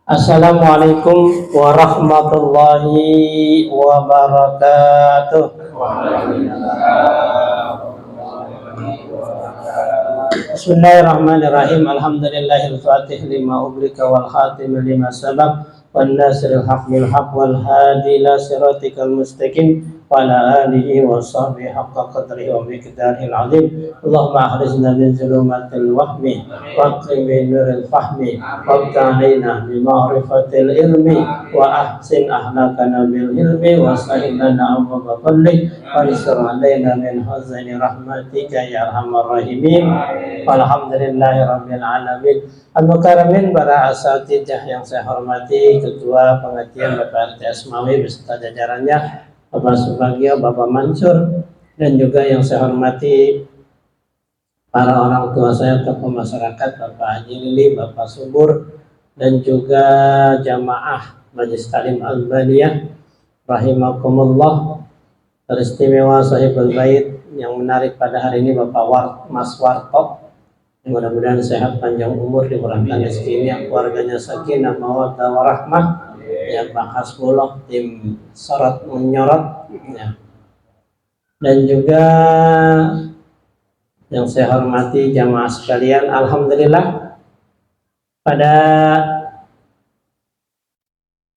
Assalamualaikum warahmatullahi wabarakatuh. Bismillahirrahmanirrahim. Alhamdulillahil fatih lima ubrika wal khatim lima sabab wan nasiril haq bil haq wal hadi ila siratikal mustaqim wa ala alihi wa sahbihi haqqa qadrihi wa miqdarihil azim. Allahumma akhrijna min zulumatil wahmi wa aqimi nuril fahmi wa ta'alina bi ma'rifatil ilmi wa ahsin ahlakana bil ilmi wa sahil lana abwaba fadlik wa risur alaina min hazani rahmatika ya arhamar rahimin. Alhamdulillahi rabbil alamin. Al-Mukaramin, para asatidzah yang saya hormati, Ketua Pengajian Bapak RT Asmawi beserta jajarannya, Bapak Subagio, Bapak Mansur, dan juga yang saya hormati para orang tua saya, tokoh masyarakat, Bapak Haji Lili, Bapak Subur, dan juga jamaah Majelis Talim Al-Baniyah rahimakumullah. Teristimewa Sahibul Bait yang menarik pada hari ini Bapak Mas Warto. Mudah-mudahan sehat, panjang umur, dimurahkan rezekinya, keluarganya sakinah mawaddah warahmah, ya Pak Hasbullah, tim sorot menyorot, ya. Dan juga yang saya hormati jamaah sekalian, alhamdulillah pada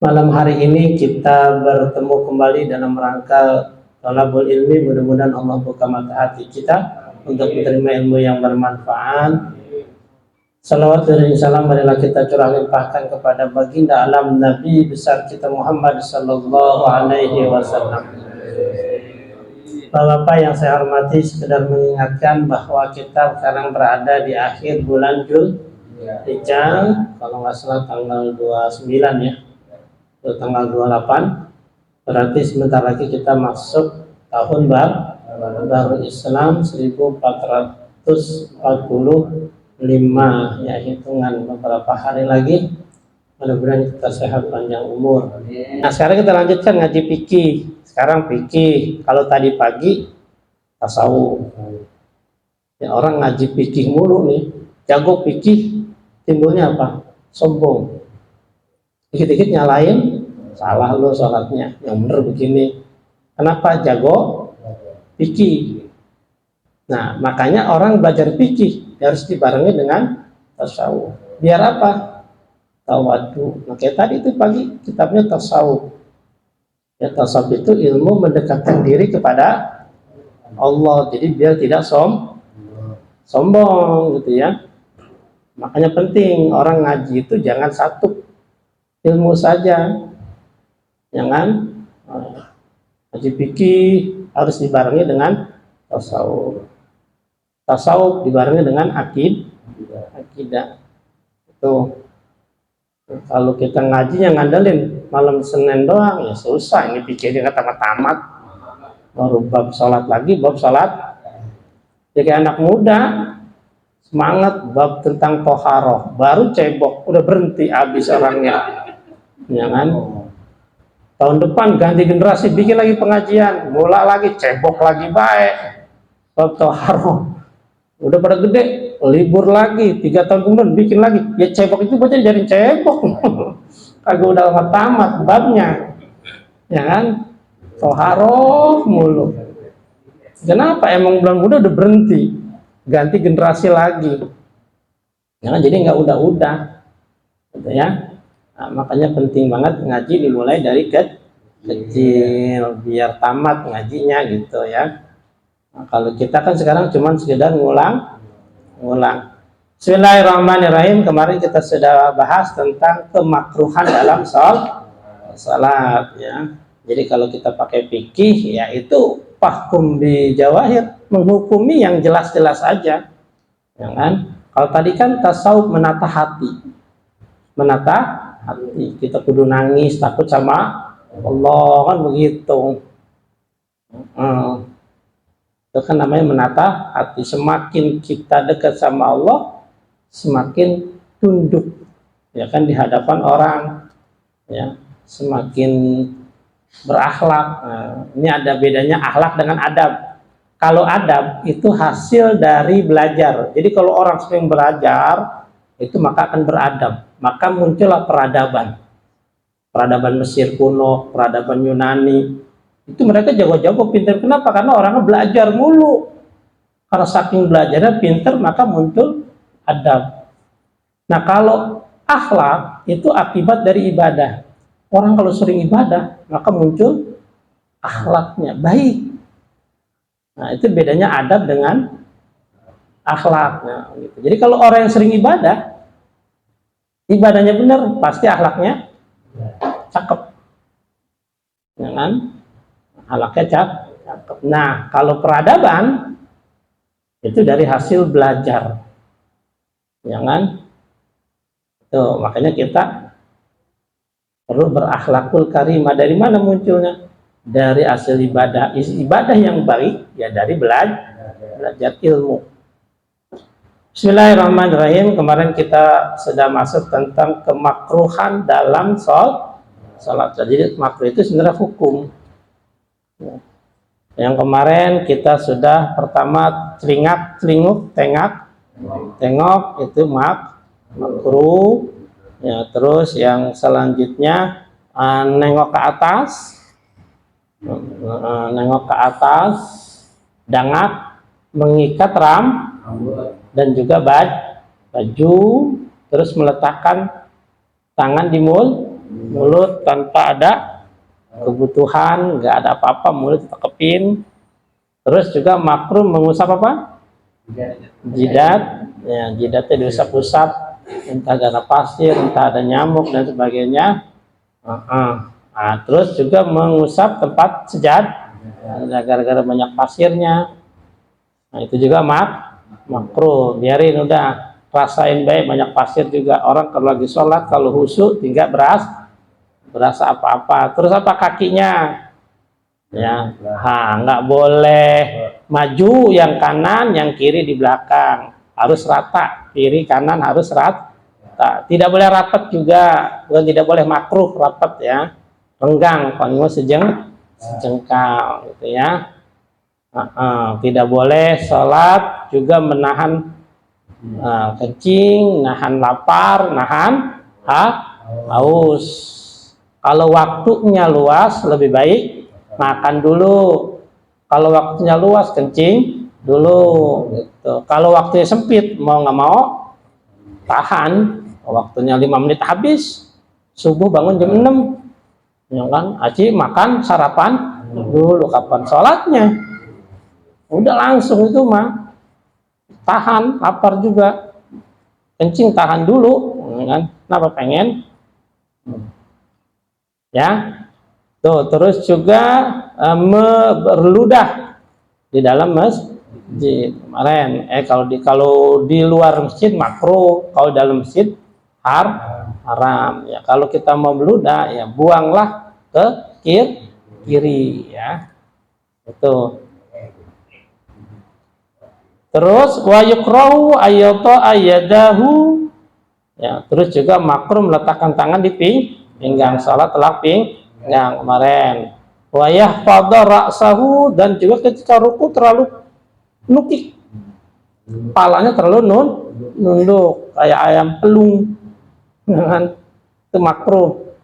malam hari ini kita bertemu kembali dalam rangka thalabul ilmi. Mudah-mudahan Allah buka mata hati kita untuk menerima ilmu yang bermanfaat. Salawat dan salam marilah kita curah limpahkan kepada baginda alam Nabi besar kita Muhammad sallallahu alaihi wasallam. Bapak yang saya hormati, sekedar mengingatkan bahwa kita sekarang berada di akhir bulan Dzulhijjah, kalau nggak salah tanggal 29 ya, atau tanggal 28. Berarti sebentar lagi kita masuk tahun baru Islam 1445, ya, hitungan beberapa hari lagi. Mudah-mudahan kita sehat panjang umur. Nah, sekarang kita lanjutkan ngaji fikih. Sekarang fikih. Kalau tadi pagi tasawuf. Ya, orang ngaji fikih mulu nih, jago fikih, timbulnya apa? Sombong. Dikit-dikit nyalain, salah lo sholatnya, yang bener begini. Kenapa jago fikih? Nah, makanya orang belajar fikih harus dibarengi dengan tasawuf. Biar apa? Tawadu. Nah, kayak tadi itu pagi kitabnya tasawuf. Ya, tasawuf itu ilmu mendekatkan diri kepada Allah. Jadi biar tidak sombong gitu ya. Makanya penting orang ngaji itu jangan satu ilmu saja. Jangan ngaji fikih harus dibarengi dengan tasawuf. Tasawuf dibarengi dengan akidah. Itu kalau kita ngajinya ngandelin malam Senin doang, ya susah. Ini pikirnya tamat-tamat, baru bab sholat lagi, bab sholat. Jadi anak muda semangat bab tentang toharoh, baru cebok, udah berhenti habis orangnya, ya kan? Tahun depan ganti generasi, bikin lagi pengajian, mula lagi cebok lagi baik bab toharoh. Udah pada gede, libur lagi, 3 tahun kemudian bikin lagi, ya cebok itu baca jadi cebok. Kagak udah lama tamat babnya, ya kan? Toharoh mulu. Kenapa? Emang bulan muda udah berhenti, ganti generasi lagi, ya kan? Jadi nggak udah, gitu ya. Nah, makanya penting banget ngaji dimulai dari kecil biar tamat ngajinya gitu ya. Nah, kalau kita kan sekarang cuma sekedar ngulang. Bismillahirrahmanirrahim. Kemarin kita sudah bahas tentang kemakruhan dalam salat ya. Jadi kalau kita pakai fikih, yaitu fahkum bi jawahir, menghukumi yang jelas-jelas aja, ya kan? Kalau tadi kan tasawuf menata hati, kita kudu nangis takut sama Allah, kan begitu. Itu kan namanya menata hati. Semakin kita dekat sama Allah, semakin tunduk, ya kan, di hadapan orang, ya, semakin berakhlak. Nah, ini ada bedanya akhlak dengan adab. Kalau adab itu hasil dari belajar. Jadi kalau orang sering belajar, itu maka akan beradab. maka muncullah peradaban. Peradaban Mesir kuno, peradaban Yunani. Itu mereka jago-jago, pintar. Kenapa? Karena orangnya belajar mulu. Karena saking belajarnya pintar, maka muncul adab. Nah, kalau akhlak itu akibat dari ibadah. Orang kalau sering ibadah, maka muncul akhlaknya baik. Nah, itu bedanya adab dengan akhlak. Nah, gitu. Jadi kalau orang yang sering ibadah, ibadahnya benar, pasti akhlaknya cakep. Ya kan? Akhlaknya cakep. Nah, kalau peradaban itu dari hasil belajar. Ya kan? Tuh, makanya kita perlu berakhlakul karimah. Dari mana munculnya? Dari hasil ibadah. Ibadah yang baik ya dari belajar ilmu. Bismillahirrahmanirrahim. Kemarin kita sudah masuk tentang kemakruhan dalam sholat. Jadi makruh itu sebenarnya hukum. Yang kemarin kita sudah pertama celinguk, tengok itu makruh. Ya, terus yang selanjutnya nengok ke atas, dangak, mengikat dan juga baju, terus meletakkan tangan di mulut tanpa ada kebutuhan, nggak ada apa-apa, mulut tekepin. Terus juga makruh mengusap apa? Jidat. Ya, jidatnya diusap-usap, entah ada pasir, entah ada nyamuk dan sebagainya. Nah, terus juga mengusap tempat gara-gara banyak pasirnya. Nah, itu juga makruh. Biarin udah, rasain baik, banyak pasir juga. Orang kalau lagi sholat, kalau khusyuk tinggal berasa apa-apa. Terus apa kakinya? Ya, nggak boleh maju yang kanan, yang kiri di belakang. Harus rata, kiri kanan harus rata. Tidak boleh rapat juga, bukan tidak boleh makruh rapat ya. Renggang, kalau sejengkal gitu ya. Tidak boleh sholat juga menahan kencing, nahan lapar, nahan haus. Kalau waktunya luas lebih baik makan dulu. Kalau waktunya luas kencing dulu gitu. Kalau waktunya sempit mau nggak mau tahan. Waktunya 5 menit habis, subuh bangun jam 6 ya kan, aci makan sarapan dulu, kapan sholatnya udah langsung itu mah tahan, lapar juga, kencing tahan dulu ya kan, kenapa pengen ya. Tuh, terus juga berludah di dalam masjid. Kemarin kalau di luar masjid makruh, kalau dalam masjid haram ya. Kalau kita mau meludah ya buanglah ke kiri ya. Itu. Terus wa yukrahu ayadahu ya, terus juga makruh meletakkan tangan di pinggang salat telak pinggang kemarin. Wa yahfadha ra'sahu, dan juga ketika ruku terlalu nukik. Kepalanya terlalu nunduk kayak ayam pelung. Dengan itu makruh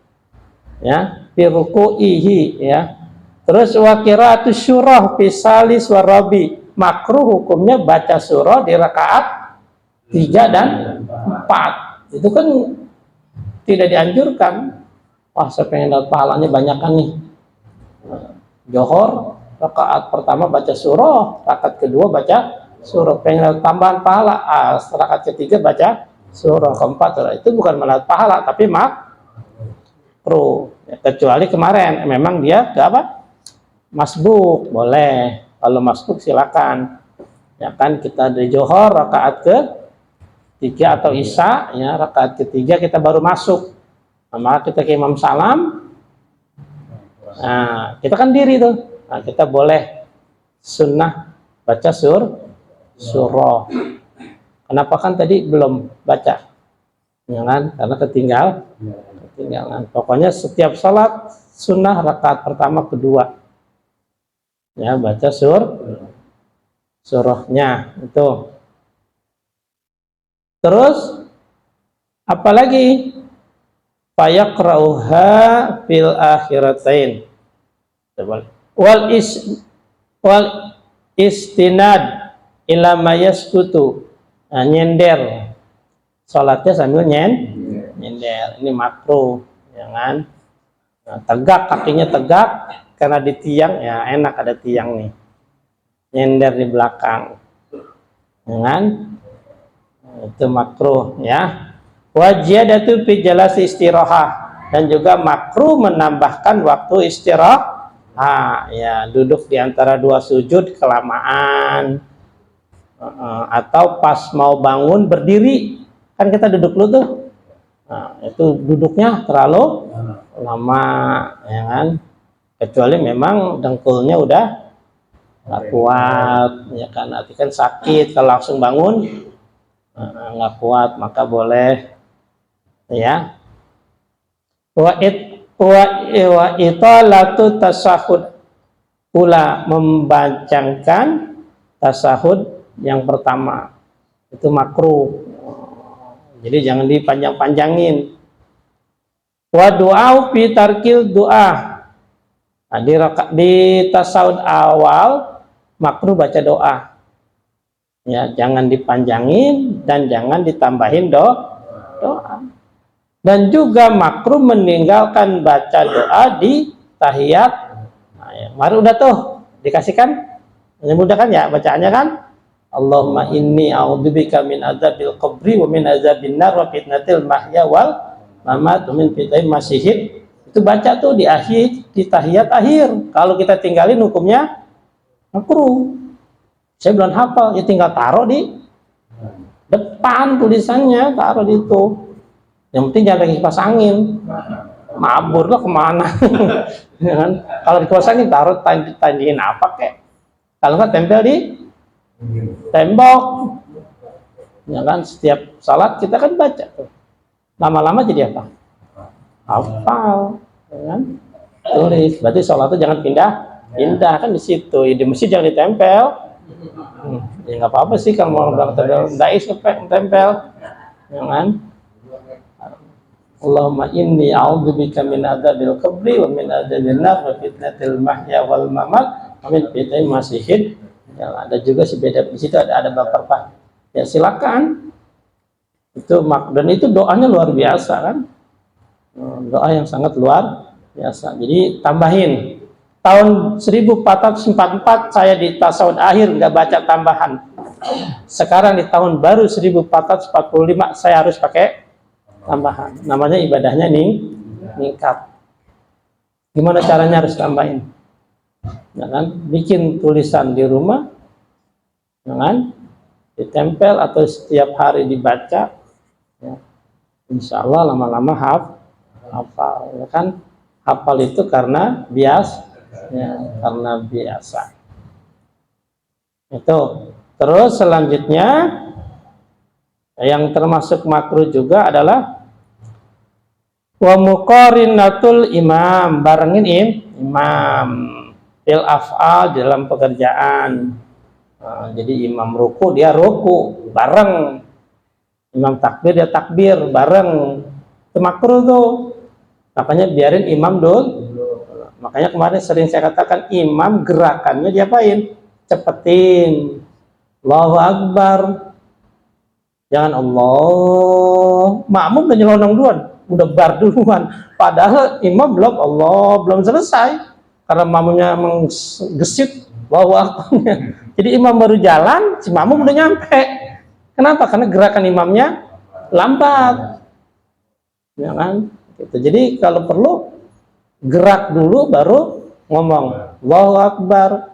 ya, fi ruku'ihi ya. Terus wa qira'atu syurah fi salis wa rabi, makruh hukumnya baca surah di rakaat 3 dan 4. Itu kan tidak dianjurkan. Wah, saya pengen dapat pahalanya banyakan nih. Johor rakaat pertama baca surah, rakaat kedua baca surah, pengen tambahan pahala. Rakaat ketiga baca surah, keempat itu bukan melihat pahala tapi makruh ya, kecuali kemarin memang dia apa masbuk, boleh. Kalau masbuk silakan ya kan, kita dari Johor rakaat ke 3 atau Isya ya, rakaat ketiga kita baru masuk, maka kita ke imam salam, nah kita kan diri tuh, nah kita boleh sunnah baca surah. Kenapa? Kan tadi belum baca ya kan, karena ketinggalan. Pokoknya setiap salat sunnah rakaat pertama kedua ya baca surahnya itu. Terus Apalagi fayaqra'uha fil akhiratain. Wal istinad ila mayaskutu. Nah, nyender. Salatnya sambil nyender. Ini makruh, jangan. Nah, tegak, kakinya tegak karena di tiang, ya enak ada tiang nih. Nyender di belakang. Jangan. Itu makruh ya. Wajiyadatu fi jalasi istirahah, dan juga makruh menambahkan waktu istirahat. Ya, duduk di antara dua sujud kelamaan, atau pas mau bangun berdiri, kan kita duduk dulu tuh. Nah, itu duduknya terlalu lama, ya kan? Kecuali memang dengkulnya udah nggak kuat, ya kan? Nanti kan sakit kalau langsung bangun, nggak kuat, maka boleh. Ya, wa italatu tasahud, pula membancangkan tasahud yang pertama, itu makruh. Jadi jangan dipanjang-panjangin. Wa du'a fi tarkil du'a. Nah, di tasahud awal makruh baca doa. Ya, jangan dipanjangin dan jangan ditambahin doa. Dan juga makruh meninggalkan baca doa di tahiyat. Nah, ya, baru udah tuh dikasihkan, mudah kan ya bacaannya kan? Allahumma inni a'udzubika min adzabil qabri wa min adzabin nar wa fitnatil mahya wal mamat wa min fitnatil masyihid. Itu baca tuh di akhir, di tahiyat akhir. Kalau kita tinggalin hukumnya makruh. Saya belum hafal, ya tinggal taruh di depan tulisannya, taruh di itu. Yang penting jangan pakai kipas angin, mabur lah kemana. Ya kan? Kalau di kipas angin taruh tandingin apa kek? Kalau nggak tempel di tembok. Ya kan, setiap salat kita kan baca tuh. Lama-lama jadi apa? Hafal, ya kan? Tulis. Berarti salat itu jangan pindah kan di situ. Di masjid jangan ditempel. Ya nggak apa-apa sih kalau mau bilang tempel, ya kan? Allahumma inni a'udzubika min adzabil qabri wa min adzabin nar wa fitnatil mahya wal mamat wa min fitnatil masyihid. Ya, ada juga sih beda di situ, ada beberapa. Ya silakan. Dan itu doanya luar biasa kan? Doa yang sangat luar biasa. Jadi tambahin. Tahun 1444 saya di tasawuf akhir nggak baca tambahan. Sekarang di tahun baru 1445 saya harus pakai tambahan. Namanya ibadahnya ningkat. Gimana caranya harus tambahin? Ya kan? Bikin tulisan di rumah, ya kan? Ditempel atau setiap hari dibaca. Ya. Insya Allah lama-lama hafal. Ya kan? Hafal itu karena biasa. Ya, karena biasa. Itu. Terus selanjutnya yang termasuk makruh juga adalah wa muqarinatul imam, barengin imam fil af'al, dalam pekerjaan. Nah, jadi imam ruku dia ruku bareng, imam takbir dia takbir bareng. Itu makruh tuh. Makanya biarin imam dulu. Makanya kemarin sering saya katakan imam gerakannya diapain? Cepetin. Allahu Akbar. Jangan Allah. Makmum udah nyelonong duluan, udah bar duluan. Padahal imam belum selesai. Karena makmumnya menggesit Allahu Akbar. Jadi imam baru jalan, si makmum udah nyampe. Kenapa? Karena gerakan imamnya lambat. Ya kan? Gitu. Jadi kalau perlu gerak dulu baru ngomong Allahu Akbar.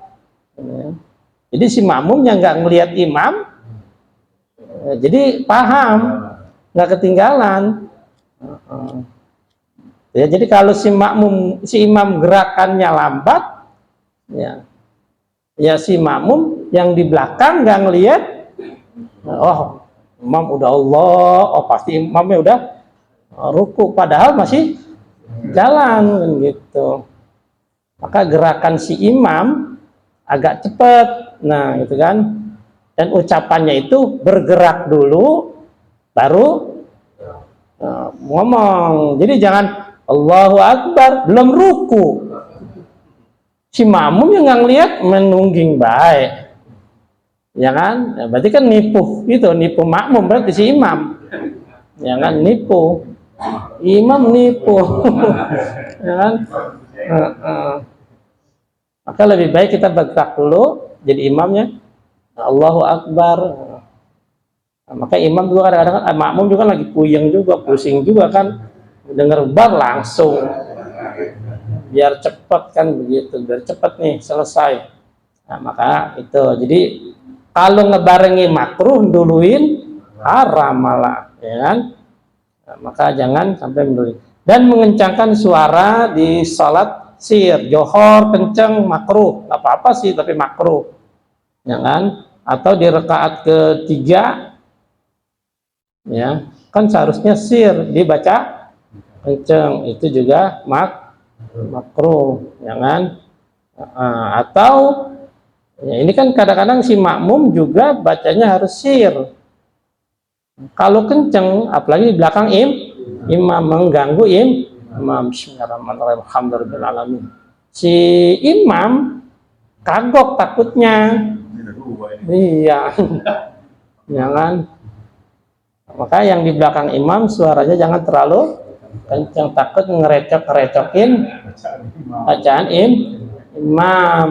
Jadi si makmum yang nggak ngelihat imam, jadi paham, nggak ketinggalan. Ya, jadi kalau si imam gerakannya lambat, ya si makmum yang di belakang nggak ngelihat, oh imam udah Allah, oh pasti imamnya udah ruku, padahal masih jalan gitu. Maka gerakan si imam agak cepat, nah gitu kan. Dan ucapannya itu bergerak dulu, baru ngomong. Jadi jangan Allahu Akbar belum ruku, si makmum yang nggak ngeliat menungging baik, ya kan? Ya, berarti kan nipu itu, nipu makmum, berarti si imam, ya kan? Nipu imam, nipu. Ya kan? Maka lebih baik kita bertakluk jadi imamnya Allahu Akbar. Maka imam juga kadang-kadang makmum juga lagi puyeng juga, pusing juga kan, dengar bar langsung, biar cepat kan begitu, biar cepat nih selesai. Nah, maka itu jadi kalau ngebarengi makruh duluin haram malah, ya kan? Nah, maka jangan sampai menduluin. Dan mengencangkan suara di salat sir, johor kenceng makruh, nggak apa-apa sih tapi makruh, ya kan? Atau di rakaat ketiga, ya kan seharusnya sir dibaca kenceng, itu juga makruh, ya kan? Atau ya ini kan kadang-kadang si makmum juga bacanya harus sir, kalau kenceng apalagi di belakang imam mengganggu imam. Bismillahirrahmanirrahim, alhamdulillahirrahmanirrahim. Si imam kagok takutnya, iya. Jangan. Maka yang di belakang imam suaranya jangan terlalu kencang, takut ngerecok-recokin bacaan imam.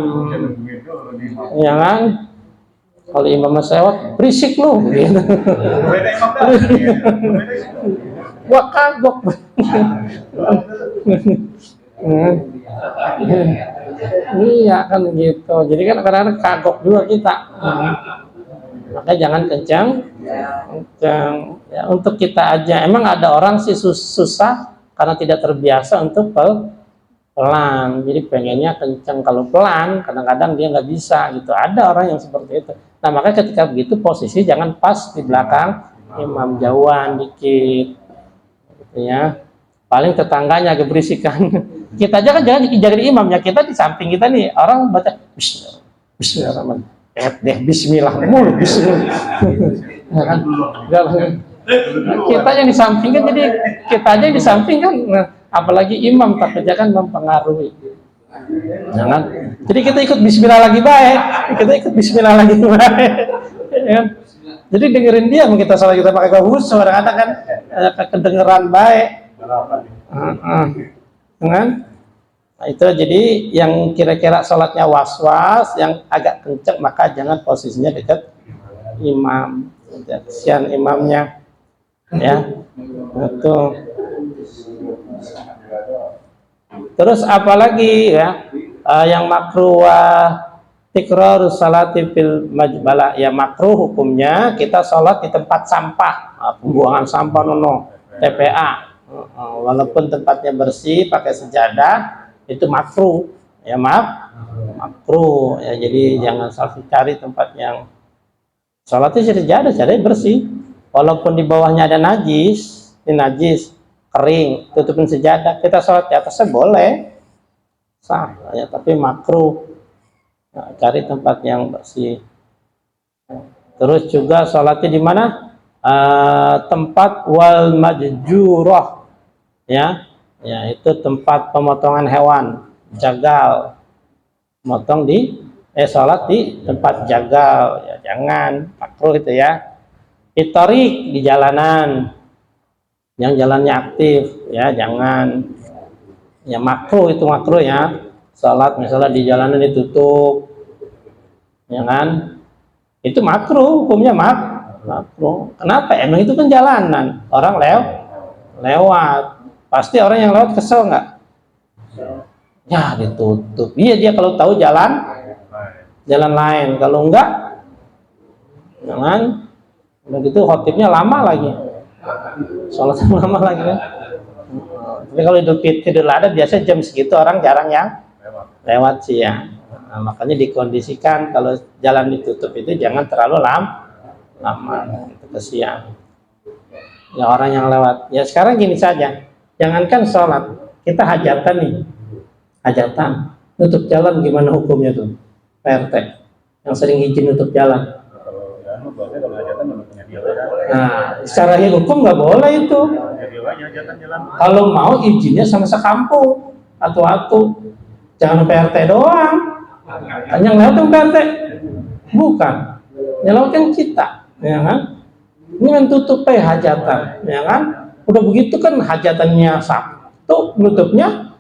Jangan. Kalau imam sewot, berisik lu gitu. Gua kagok. Iya kan gitu. Jadi kan kadang-kadang kagok juga kita. Maka jangan kencang. Ya, untuk kita aja. Emang ada orang sih susah karena tidak terbiasa untuk pelan. Jadi pengennya kencang, kalau pelan kadang-kadang dia nggak bisa gitu. Ada orang yang seperti itu. Nah makanya ketika begitu posisi jangan pas di belakang imam, jauhan dikit, gitu ya. Paling tetangganya agak berisikan. Kita aja kan jangan jadi imamnya, kita di samping kita nih orang baca Bismillahirrahmanirrahim. Deh Bismillah mulu, Bismillah. Kita yang di samping kan, jadi kita aja yang di samping kan, apalagi imam takutnya kan mempengaruhi. Jangan. Jadi kita ikut Bismillah lagi baik, kita ikut Bismillah lagi baik. Ya. Jadi dengerin dia, kita salah kita pakai khusus, kadang-kadang kan kedengeran baik. Kan? Nah, itu jadi yang kira-kira sholatnya was-was, yang agak kenceng, maka jangan posisinya dekat imam, kesian imamnya, ya. Betul. Terus apalagi ya, yang makruh tikrarus salati fil majbalah, ya makruh hukumnya kita sholat di tempat sampah, pembuangan sampah TPA, walaupun tempatnya bersih pakai sejadah itu makruh, ya makruh ya. Jadi jangan sampai cari tempat yang sholatnya sejadah bersih, walaupun di bawahnya ada najis, kering, tutupin sejadah, kita sholat di atasnya boleh, sah ya, tapi makruh. Nah, cari tempat yang bersih. Terus juga sholatnya di mana? Tempat wal majjurah, ya itu tempat pemotongan hewan, jagal, motong sholat di tempat jagal, ya jangan, makruh itu ya. Itorik di jalanan, yang jalannya aktif, ya jangan, ya makruh, itu makruh ya. Sholat misalnya di jalanan ditutup, ya kan, itu makruh, hukumnya makruh. Kenapa? Emang itu kan jalanan, orang lewat. Pasti orang yang lewat kesel nggak? Ya ditutup. Iya, dia kalau tahu jalan lain. Kalau enggak, jangan. Begitu khotibnya lama lagi, sholatnya lama lagi kan. Tapi kalau Idul Adha biasa jam segitu orang jarang yang lewat sih ya. Nah, makanya dikondisikan kalau jalan ditutup itu jangan terlalu lama, itu kesian. Ya orang yang lewat. Ya sekarang gini saja. Jangankan sholat, kita hajatan nih, hajatan, nutup jalan gimana hukumnya tuh, PRT, yang sering izin nutup jalan. Nah, secara hukum nggak boleh itu. Kalau mau izinnya sama sekampung atau jangan PRT doang. Yang lewat yang PRT bukan, yang lewat yang kita, ya kan? Ini mentutup hajatan, ya kan? Udah begitu kan hajatannya Sabtu, nutupnya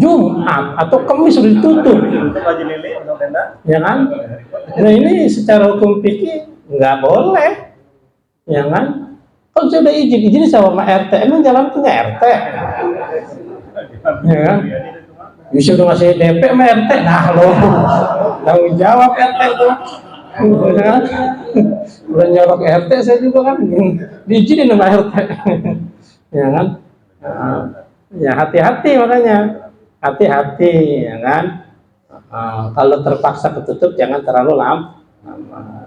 Jumat atau Kamis sudah ditutup, ya kan? Nah ini secara hukum fikih nggak boleh, ya kan? Kalau sudah izin sama RT, emang jalan punya RT, ya kan? Bisa udah ngasih DP sama RT, nah lo tanggung jawab RT tuh, ya kan? Udah nyorok RT saya juga kan diizinin sama RT, ya kan? Nah, ya hati-hati makanya, hati-hati, ya kan? Kalau terpaksa ketutup jangan terlalu lama.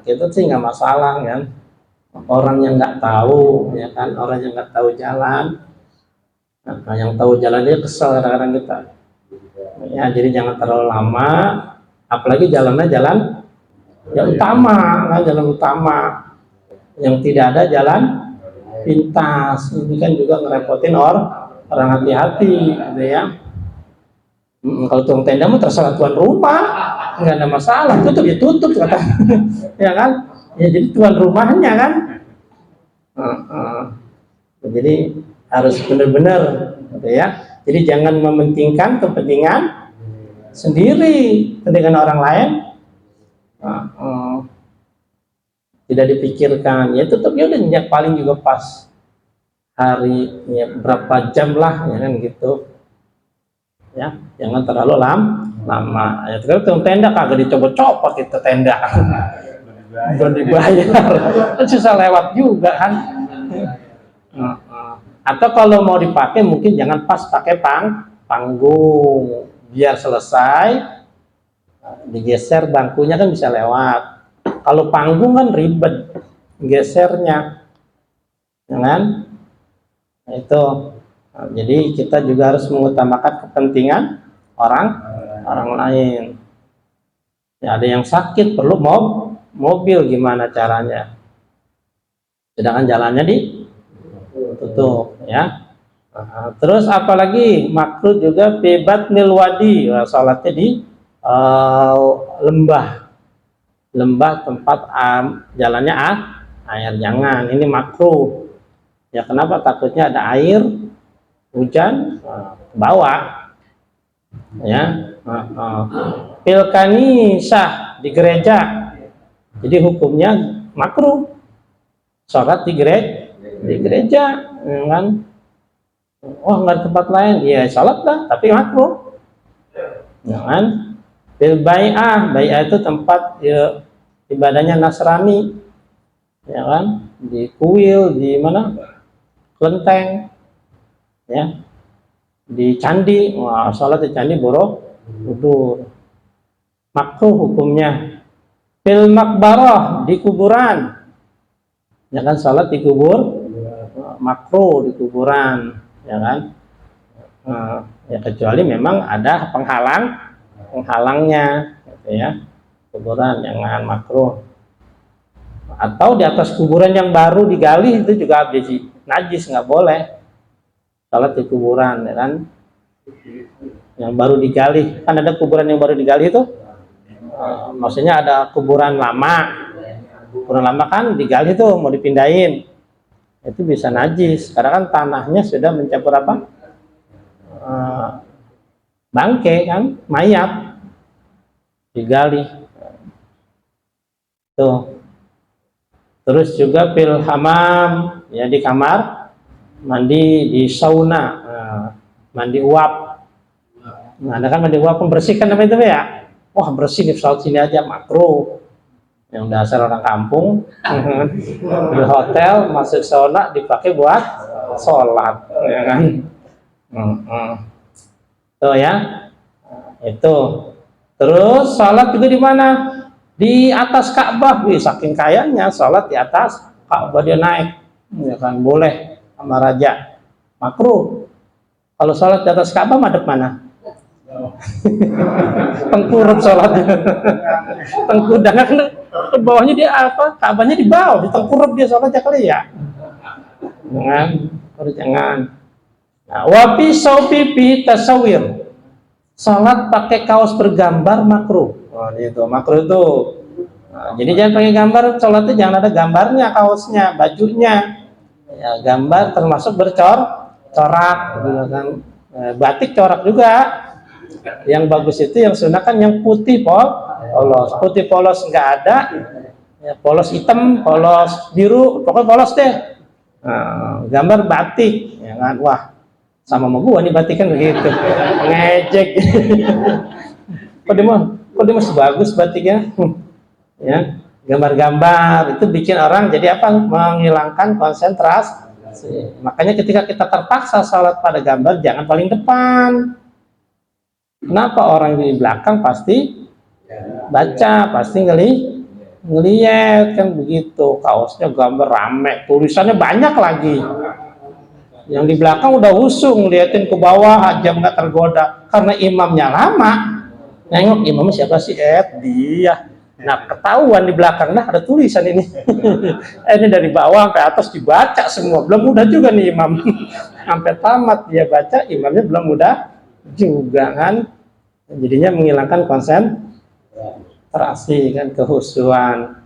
Itu sih nggak masalah kan. Orang yang nggak tahu, ya kan, orang yang nggak tahu jalan, nah, yang tahu jalan dia kesel kadang-kadang kita. Ya jadi jangan terlalu lama, apalagi jalannya jalan yang utama, kan, jalan utama, yang tidak ada jalan pintas. Ini kan juga ngerepotin orang hati-hati, gitu ya. Kalau tukang tenda mah terserah tuan rumah, nggak ada masalah, tutup ya tutup kata, ya kan? Ya jadi tuan rumahnya kan. Jadi harus benar-benar, gitu ya. Jadi jangan mementingkan kepentingan sendiri, kepentingan orang lain tidak dipikirkan. Ya tetap ya udah paling juga pas hari ya, berapa jam lah, ya kan gitu. Ya, jangan terlalu lama. Ya terus tenda kagak dicopot-copot itu tenda. Belum dibayar. Kan susah lewat juga kan. Atau kalau mau dipakai mungkin jangan pas pakai panggung, biar selesai digeser bangkunya kan bisa lewat. Kalau panggung kan ribet gesernya, ya kan? Nah, itu. Nah, jadi kita juga harus mengutamakan kepentingan orang lain. Ya, ada yang sakit perlu mobil, gimana caranya? Sedangkan jalannya ditutup, ya. Nah, terus apalagi makruh juga bebat nilwadi, sholatnya di lembah tempat jalannya air, jangan. Ini makruh. Ya kenapa? Takutnya ada air hujan bawa, ya. Pilkanisah di gereja, jadi hukumnya makruh sholat di gereja, ya kan? Oh nggak ada tempat lain, ya sholat lah, tapi makruh, ya kan? Bai'ah itu tempat ya, ibadahnya Nasrani, ya kan? Di kuil, di mana? Kelenteng, ya, di candi, wah sholat di candi Borobudur, makruh hukumnya. Fil makbarah, di kuburan, ya kan, sholat di kubur makruh di kuburan, ya kan. Ya kecuali memang ada penghalangnya, gitu ya, kuburan jangan makruh. Atau di atas kuburan yang baru digali itu juga najis, nggak boleh sholat di kuburan, ya kan, yang baru digali. Kan ada kuburan yang baru digali itu, maksudnya ada kuburan lama kan digali tuh mau dipindahin, itu bisa najis karena kan tanahnya sudah mencampur bangke kan, mayat digali tuh. Terus juga fil hamam, ya di kamar mandi, di sauna, mandi uap. Nah, ada kan mandi uap membersihkan apa itu ya? Wah bersih di saat sini aja, makruh. Yang dasar orang kampung di hotel masuk sauna dipakai buat sholat, ya kan? Tuh ya, itu. Terus sholat juga di mana? Di atas Ka'bah. Wih, saking kayanya sholat di atas Ka'bah, dia naik, ya kan, boleh sama raja, makruh. Kalau sholat di atas Ka'bah madep mana? Tengkurut sholatnya. Tengkudang kan bawahnya dia apa? Ka'bahnya di bawah, ditengkurut dia sholatnya kali ya. Dengan makruh jangan. Nah, wapi saupipi tasawir, salat pakai kaos bergambar makruh. Oh, itu makruh itu. Nah, jadi jangan pakai gambar, salatnya jangan ada gambarnya, kaosnya, bajunya. Ya, gambar termasuk corak, gitu kan. Batik corak juga. Yang bagus itu yang sunnah kan yang putih polos, putih polos nggak ada, ya, polos hitam, polos biru, pokoknya polos deh. Nah, gambar batik, ya kan, wah sama gua nih batik kan begitu, ngejek. kok dia masih bagus batiknya, ya gambar-gambar itu bikin orang jadi apa? Menghilangkan konsentrasi. Makanya ketika kita terpaksa salat pada gambar jangan paling depan. Kenapa? Orang di belakang pasti baca, pasti ngeliat kan begitu. Kaosnya gambar rame, tulisannya banyak lagi. Yang di belakang udah usung, liatin ke bawah aja nggak tergoda. Karena imamnya lama, nengok imamnya siapa sih? Dia. Nah ketahuan di belakang, nah ada tulisan ini. Ini dari bawah sampai atas dibaca semua. Belum mudah juga nih imam. Sampai tamat dia baca, imamnya belum mudah juga kan. Jadinya menghilangkan konsentrasi kan, kehusuan.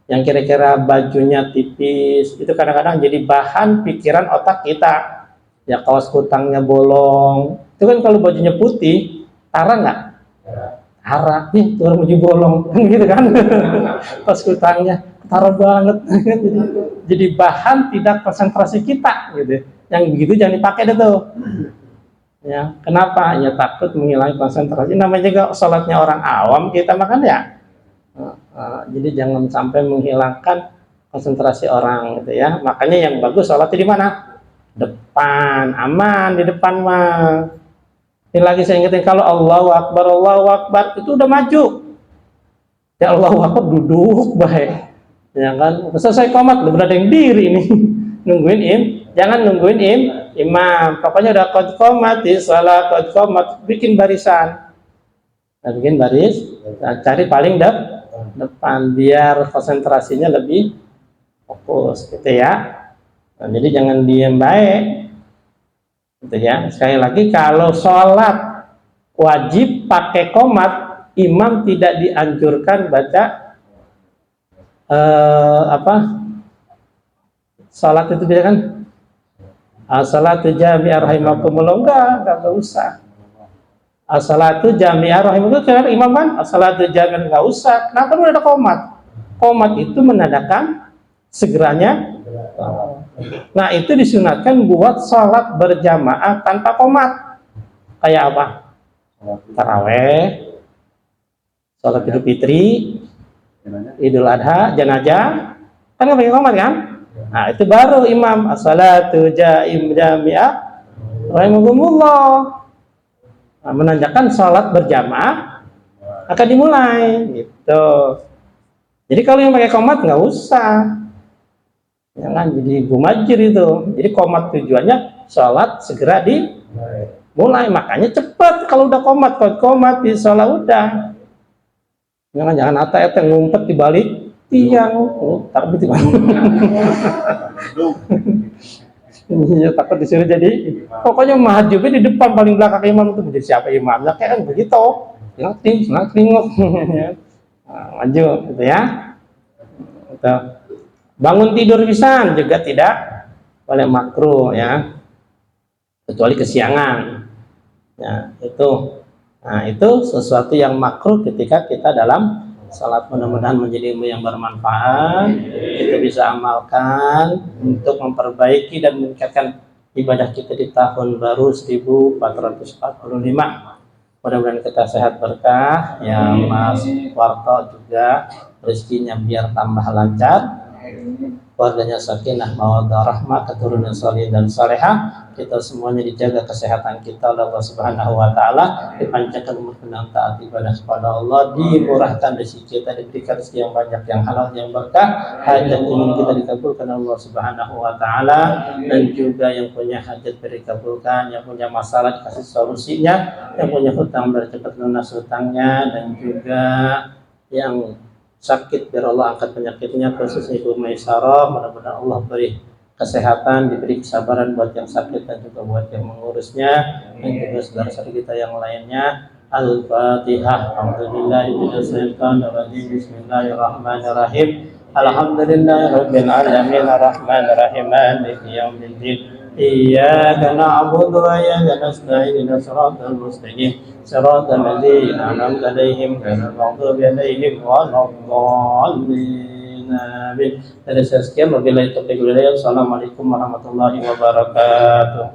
Yang kira-kira bajunya tipis itu kadang-kadang jadi bahan pikiran otak kita. Ya kaos kutangnya bolong, itu kan kalau bajunya putih tara nggak? Tara, nih tuh baju bolong kan gitu kan. Kaos kutangnya tara banget. jadi bahan tidak konsentrasi kita gitu. Yang begitu jangan dipakai deh tuh. Ya, kenapa? Ya takut menghilangi konsentrasi. Namanya juga sholatnya orang awam kita makan ya. Jadi jangan sampai menghilangkan konsentrasi orang gitu ya. Makanya yang bagus sholatnya di mana? Depan, aman di depan mah. Ini lagi saya ingetin, kalau Allahu Akbar itu udah maju. Ya Allahu Akbar duduk baik. Ya kan? Selesai qomat udah ada yang diri ini. Jangan nungguin imam. Pokoknya udah qad qomati shalah, qad qomat, bikin barisan. Nah, bikin baris, nah, cari paling depan biar konsentrasinya lebih fokus gitu ya. Nah, jadi jangan diem baik gitu ya. Sekali lagi, kalau sholat wajib pakai qomat, imam tidak dianjurkan baca sholat itu dia kan as-salatu jami'ah rahimakumullah, enggak usah. As-salatu jami'ah rahimakumullah kan imam kan, as-salatu jami'ah enggak usah. Kenapa udah ada qomat? Qomat itu menandakan segeranya. Nah, itu disunatkan buat sholat berjamaah tanpa qomat. Kayak apa? Taraweh, sholat Idul Fitri, Idul Adha, jenazah, kan nggak pakai qomat kan? Nah, itu baru imam as-salatu jami'ah rahimakumullah. Nah, menandakan sholat berjamaah akan dimulai gitu. Jadi kalau yang pakai qomat nggak usah. Jangan jadi gumajir itu. Jadi qomat tujuannya sholat segera dimulai. Makanya cepat kalau udah qomat di sholat udah. Jangan ata-ata ngumpet di balik tiang. Takut di mana? Iya, takut disuruh jadi. Pokoknya mahjubnya di depan paling belakang imam itu menjadi siapa imamnya kayak kan begitu. Tengok. Maju gitu ya. Gitu. Bangun tidur pisan juga tidak boleh makruh ya, kecuali kesiangan ya, itu. Nah, itu sesuatu yang makruh ketika kita dalam salat. Mudah-mudahan menjadi ilmu yang bermanfaat, kita bisa amalkan untuk memperbaiki dan meningkatkan ibadah kita di tahun baru 1445. Mudah-mudahan kita sehat berkah ya, Mas Warto juga rezekinya biar tambah lancar, keluarganya sakinah mawaddah rahmah, keturunan salih dan salehah, kita semuanya dijaga kesehatan kita oleh Allah Subhanahu wa taala, dipanjangkan umur panjang taat ibadah kepada Allah, dimurahkan rezeki kita, diberikan rezeki yang banyak, yang halal, yang berkah, hajat ingin kita dikabulkan Allah Subhanahu wa taala, dan juga yang punya hajat dikabulkan, yang punya masalah dikasih solusinya, yang punya hutang cepat lunas hutangnya, dan juga yang sakit biar Allah angkat penyakitnya, khususnya Ibu Maisarah, mudah-mudahan Allah beri kesehatan, diberi kesabaran buat yang sakit dan juga buat yang mengurusnya, dan juga saudara-saudara kita yang lainnya. Al-Fatihah. Alhamdulillahirrahmanirrahim. Bismillahirrahmanirrahim. Alhamdulillahirabbil alamin arrahmanir rahim maliki yaumiddin. Iyyaka na'budu wa iyyaka nasta'in ihdinas siratal mustaqim siratal ladzina an'amta 'alaihim ghairil maghdubi 'alaihim waladdallin. Amin. Dari saya sekian, wabillahi taufiq wal hidayah. Assalamualaikum warahmatullahi wabarakatuh.